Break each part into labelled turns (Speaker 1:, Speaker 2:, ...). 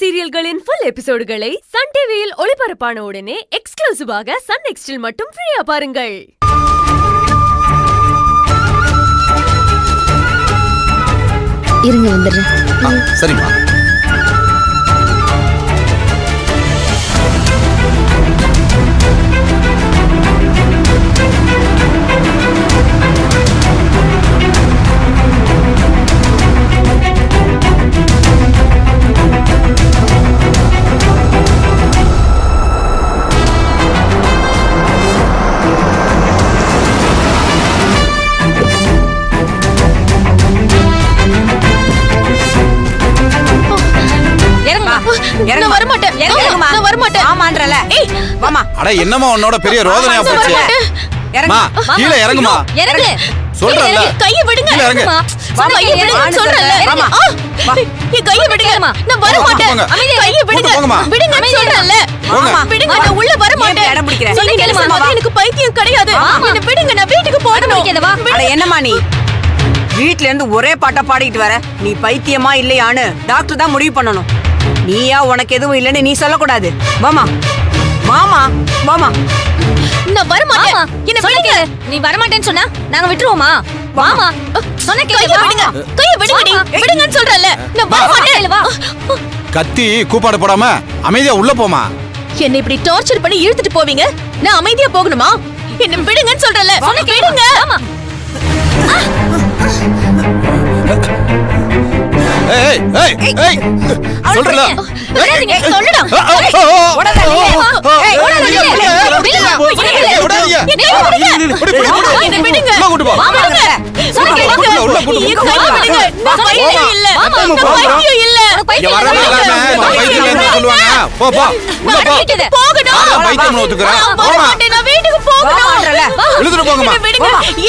Speaker 1: சீரியல்களின் full எபிசோடுகளை Sun டிவியில் ஒளிபரப்பான உடனே எக்ஸ்க்ளூசிவாக சன் நெக்ஸ்டில் மட்டும் ஃப்ரீயா பாருங்கள்.
Speaker 2: இருங்க வந்துடுறேன்.
Speaker 3: சரிம்மா. என்னமா உன்னோட பெரிய ரோதனையா போச்சு? கீழே இறங்குமா. சொல்றல
Speaker 1: கையை விடுங்க. கையை விடுங்க சொல்றல. என் கையை விடுங்க. நான் வர மாட்டேன். கையை விடுங்க. விடுங்க சொல்றல. விடுங்க. நான் உள்ள வர மாட்டேன். இடம் பிடிக்கிறேன். சொல்ல கேளுமா. எனக்கு பைத்தியம் கிடையாது. என்ன விடுங்க. நான் வீட்டுக்கு போறணும்.
Speaker 4: அட என்னமா நீ வீட்ல இருந்து ஒரே பாட்டா பாடிட்டு வர? நீ பைத்தியமா இல்லையான்னு டாக்டர் தான் முடிவு பண்ணணும். நீயா உனக்கு எதுவும் இல்லைன்னு நீ சொல்லக்கூடாது. வாமா மாமா மாமா.
Speaker 1: நான் வர மாட்டேன். என்ன விடுங்க. நீ வர மாட்டேன்னு சொன்னா நாங்க விட்டுருவோமா? வாமா. சொன்ன கையை விடுங்க. கையை விடுங்கடி. விடுங்கன்னு சொல்றல. நான் வர மாட்டேன். வா.
Speaker 3: கத்தி கூப்பாடு போடாம அமைதியா உள்ள போமா.
Speaker 1: என்ன இப்படி டார்ச்சர் பண்ணி இழுத்துட்டு போவீங்க? நான் அமைதியா போகணுமா? என்ன விடுங்கன்னு சொல்றல. சொன்ன விடுங்க. ஆமா.
Speaker 3: ஏய் ஏய் ஏய் சொல்றல.
Speaker 1: விடாதீங்க. சொல்லுடா.
Speaker 4: ஓடாதே. ஏய் ஓடாதே.
Speaker 1: என்ன விடுங்க.
Speaker 3: கூட்டி போ.
Speaker 1: வாங்க. சொன்ன கேளுங்க.
Speaker 3: உள்ள கூட்டி போ.
Speaker 1: நான் பைத்தியம் இல்ல. நான் பைத்தியம் இல்ல.
Speaker 3: பைத்தியம் இல்ல சொல்லுவாங்க. போ போ. உள்ள போ. போகணும். நான் பைத்தியம் ஒத்துக்கறேன். போமா. நான் வீட்டுக்கு போகணும். இழுத்துட்டு போங்கமா.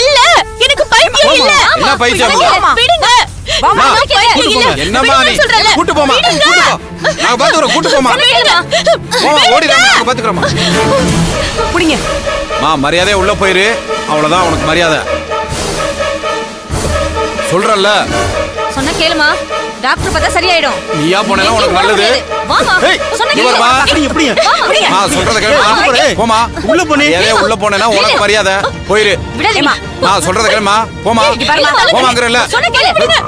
Speaker 3: இல்ல. எனக்கு பைத்தியம் இல்ல. என்ன பைத்தியம்? விடுங்க. வாமா. என்னமா நீ? கூட்டி போமா. கூட்டி போ. நான் பாத்துறேன். கூட்டி போமா. போமா ஓடிடா. நான் பாத்துக்கறேன்.
Speaker 4: புடிங்க.
Speaker 3: மா மரியாதையா உள்ள போயிரு. அவ்வளவுதான் உனக்கு மரியாதை. சொல்றல்ல.
Speaker 1: சொன்ன கேளுமா. டாக்டர் பார்த்தா சரியாயிடும்.
Speaker 3: நீயா போனேனா உனக்கு நல்லது.
Speaker 1: வாமா. சொன்ன
Speaker 3: கேளு. வா.
Speaker 5: எப்படி?
Speaker 3: மா சொல்றத கேளுமா. போமா.
Speaker 5: உள்ள போனே.
Speaker 3: ஏதே உள்ள போனேனா உனக்கு மரியாதை. போயிரு.
Speaker 1: விடலைமா.
Speaker 3: நான் சொல்றத கேளுமா. போமா. போமாங்கறல.
Speaker 1: சொன்ன கேளு. விடுங்க.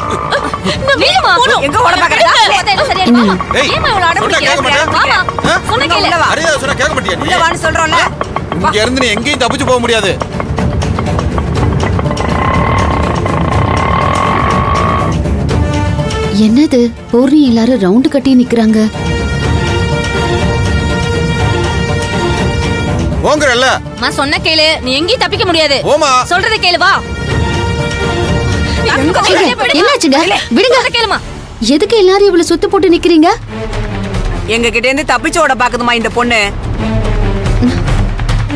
Speaker 1: நான் வீட்டுக்கு போணும்.
Speaker 4: எங்க ஓட பாக்கற?
Speaker 1: பார்த்தா சரியாயிடும்.
Speaker 3: ஏய்
Speaker 1: ஏமா இவ்வளவு அடம் பிடிக்கிறீங்க? வாமா. சொன்ன கேளு.
Speaker 3: அரியா சொன்னா கேட்க மாட்டியா நீ?
Speaker 4: உள்ள வான்னு சொல்றோம்ல.
Speaker 3: இங்க இருந்து நீ எங்கேயும் தப்பிச்சு போக முடியாது.
Speaker 2: என்னது பூர்ணி எல்லாரும் ரவுண்டு கட்டி நிக்கிறாங்க.
Speaker 3: போங்கறல்ல.
Speaker 1: மா சொன்ன கேளு. நீ எங்கேயும் தப்பிக்க முடியாது.
Speaker 3: போமா.
Speaker 1: சொல்றத கேளு. வா.
Speaker 2: என்னாச்சுங்க? விடுங்க.
Speaker 1: கேளுமா.
Speaker 2: எதுக்கு எல்லாரும் இவ்வளவு சுத்து போட்டு நிக்கிறீங்க?
Speaker 4: எங்க கிட்ட இருந்து தப்பிச்சு ஓட பாக்குதுமா இந்த பொண்ணு.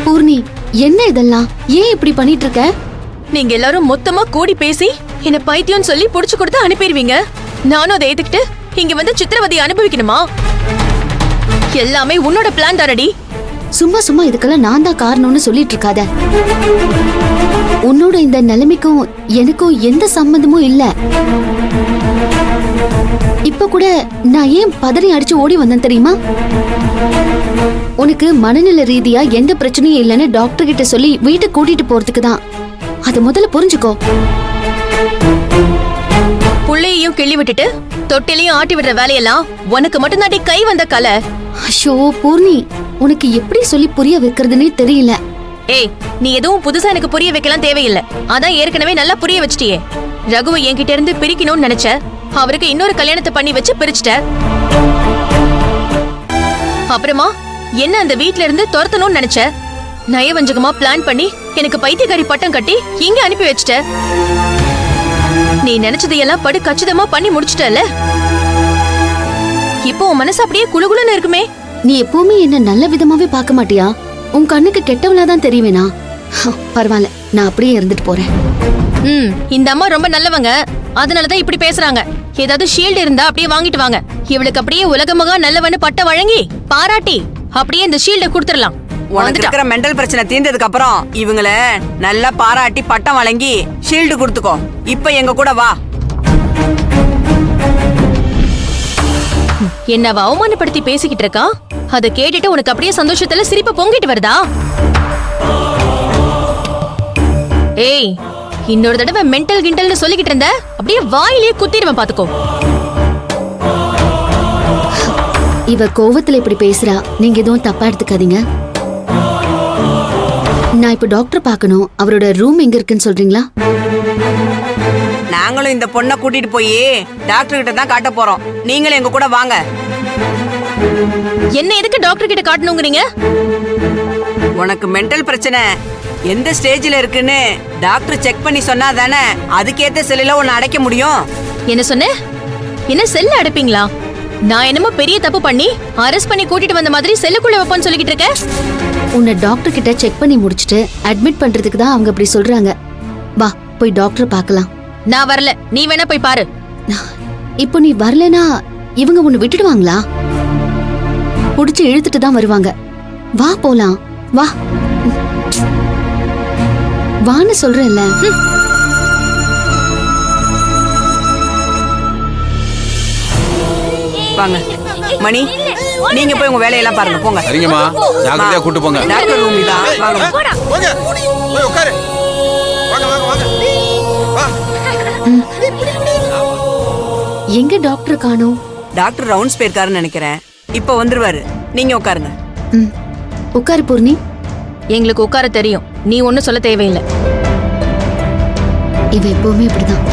Speaker 2: பூர்ணி என்ன இதெல்லாம்? ஏன் இப்படி பண்ணிட்டு இருக்க?
Speaker 1: நீங்க எல்லாரும் மொத்தமா கூடி பேசி என்ன பைத்தியம் சொல்லி புடிச்சு கொடுத்து அனுப்பிடுவீங்க. நானும் அதை ஏத்துக்கிட்டு இங்க வந்து சித்திரவதையை அனுபவிக்கணுமா? எல்லாமே உன்னோட பிளான் தானடி.
Speaker 2: சும்மா சும்மா இதுக்கெல்லாம் நான் தான் காரணம்னு சொல்லிட்டு இருக்காத. உன்னோட இந்த நிலைமைக்கும் எனக்கும் எந்த சம்பந்தமும் இல்ல. இப்ப கூட நான் ஏன் பதறி அடிச்சு ஓடி வந்தேன் தெரியுமா? உனக்கு மனநிலை ரீதியா எந்த பிரச்சனையும் இல்லைன்னு டாக்டர் கிட்ட சொல்லி வீட்டுக்கு கூட்டிட்டு போறதுக்கு தான். அது முதல்ல புரிஞ்சுக்கோ.
Speaker 1: புள்ளையையும் கிள்ளி விட்டுட்டு தொட்டிலையும் ஆட்டி விடுற வேலையெல்லாம் உனக்கு மட்டும் தாண்டி கை வந்த கலை.
Speaker 2: ஐயோ பூர்ணி, உனக்கு எப்படி சொல்லி புரிய வைக்கிறதுனே தெரியல.
Speaker 1: ஏய் நீ எதுவும் புதுசா எனக்கு புரிய வைக்கலாம் தேவையில்லை. அதான் ஏற்கனவே நல்லா புரிய வச்சிட்டியே. ரகுவை என்கிட்ட இருந்து பிரிக்கணும்னு நினைச்ச. அவருக்கு இன்னொரு கல்யாணத்தை பண்ணி வச்சு பிரிச்சுட்ட. அப்புறமா என்ன அந்த வீட்ல இருந்து துரத்தணும்னு நினைச்ச. நயவஞ்சகமா பிளான் பண்ணி எனக்கு பைத்தியக்காரி பட்டம் கட்டி இங்க அனுப்பி வச்சிட்ட. நீ நினைச்சதையெல்லாம் படு கச்சிதமா பண்ணி முடிச்சிட்டல. இப்போ உன் மனசு அப்படியே குளுகுளுன்னு இருக்குமே.
Speaker 2: நீ எப்பவுமே என்ன நல்ல விதமாவே பார்க்க மாட்டியா? உன் கண்ணுக்கு கெட்டவளாதான் தெரியுவேனா? பரவாயில்ல, நான் அப்படியே இருந்துட்டு போறேன்.
Speaker 1: இந்த அம்மா ரொம்ப நல்லவங்க. அதனாலதான் இப்படி பேசுறாங்க. ஏதாவது ஷீல்டு இருந்தா அப்படியே வாங்கிட்டு வாங்க. இவளுக்கு அப்படியே உலகமகா நல்லவன்னு பட்டம் வழங்கி பாராட்டி அப்படியே இந்த ஷீல்ட கொடுத்துடலாம்.
Speaker 4: உனக்கு இருக்கிற மெண்டல் பிரச்சனை தீர்ந்ததுக்கு அப்புறம் இவங்கள நல்லா பாராட்டி பட்டம் வழங்கி ஷீல்டு கொடுத்துக்கோ. இப்ப எங்க கூட வா.
Speaker 1: என்ன அவ அவமானப்படுத்தி பேசிக்கிட்டு இருக்கா? அத கேட்டுட்டு உனக்கு அப்படியே சந்தோஷத்துல சிரிப்பு பொங்கிட்டு வருதா? ஏய், இன்னொரு தடவை மென்டல் கிண்டல்னு சொல்லிக்கிட்டு இருந்த அப்படியே வாயிலே குத்திடுவேன் பாத்துக்கோ.
Speaker 2: இவ கோவத்துல இப்படி பேசுறா, நீங்க எதுவும் தப்பா எடுத்துக்காதீங்க. நான் இப்ப டாக்டர் பார்க்கணும். அவரோட ரூம் எங்க இருக்குன்னு சொல்றீங்களா?
Speaker 4: நாங்களும் இந்த பொண்ணை கூட்டிட்டு போய் டாக்டர் கிட்ட தான் காட்ட போறோம். நீங்களும் எங்க கூட வாங்க.
Speaker 1: என்ன எதுக்கு டாக்டர் கிட்ட காட்டணுங்கிறீங்க?
Speaker 4: உனக்கு மென்டல் பிரச்சனை எந்த ஸ்டேஜ்ல இருக்குன்னு டாக்டர் செக் பண்ணி சொன்னா தானே அதுக்கேத்த செல்லுல உன்னை அடைக்க முடியும்.
Speaker 1: என்ன சொன்ன? என்ன செல்ல அடைப்பீங்களா? நான் என்னமோ பெரிய தப்பு பண்ணி அரெஸ்ட் பண்ணி கூட்டிட்டு வந்த மாதிரி செல்லுக்குள்ள வைப்பேன்னு சொல்லிக்கிட்டு இருக்க.
Speaker 2: உன்னை டாக்டர் கிட்ட செக் பண்ணி முடிச்சிட்டு அட்மிட் பண்றதுக்கு தான் அவங்க அப்படி சொல்றாங்க. வா போய் டாக்டர் பார்க்கலாம்.
Speaker 1: நான் வரல, நீ வேணா போய் பாரு.
Speaker 2: இப்போ நீ வரலனா இவங்க உன்னை விட்டுடுவாங்களா? புடிச்சு இழுத்துட்டு தான் வருவாங்க. வா போலாம், வா வான்னு சொல்றேன்ல.
Speaker 4: வாங்க மணி, நீங்க போய் உங்க வேலையெல்லாம் பாருங்க. போங்க.
Speaker 3: சரிங்கம்மா, ஜாக்கிரதையா கூட்டு போங்க.
Speaker 4: டாக்டர் ரூம் இதான். வாங்க.
Speaker 3: போங்க, போய் உட்காரு. வாங்க வாங்க வாங்க. வா.
Speaker 2: எங்க டாக்டர் காணோம்?
Speaker 4: டாக்டர் ரவுண்ட்ஸ் போயிருக்காருன்னு நினைக்கிறேன். இப்ப வந்துருவாரு. நீங்க உட்காருங்க.
Speaker 2: உட்காரு பூர்ணி.
Speaker 1: எங்களுக்கு உட்கார தெரியும், நீ ஒன்னும் சொல்ல தேவையில்லை.
Speaker 2: இவ எப்பவுமே இப்படிதான்.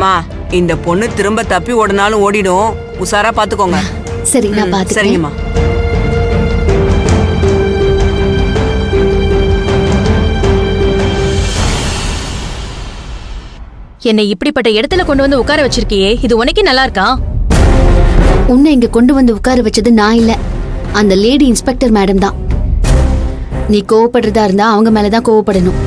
Speaker 4: மா, இந்த பொண்ணு திரும்ப தப்பி ஓடினாலும் ஓடிடும். உசாரா பாத்துக்கோங்க.
Speaker 2: சரி, நான் பாத்துக்கிறேன்.
Speaker 4: சரிங்கம்மா.
Speaker 1: என்னை இப்படிப்பட்ட இடத்துல கொண்டு வந்து உட்கார வச்சிருக்கியே, இது உனக்கே நல்லா இருக்கா?
Speaker 2: உன்னை இங்க கொண்டு வந்து உட்கார வச்சது நான் இல்ல, அந்த லேடி இன்ஸ்பெக்டர் மேடம் தான். நீ கோவப்படுறதா இருந்தா அவங்க மேலதான் கோவப்படணும்.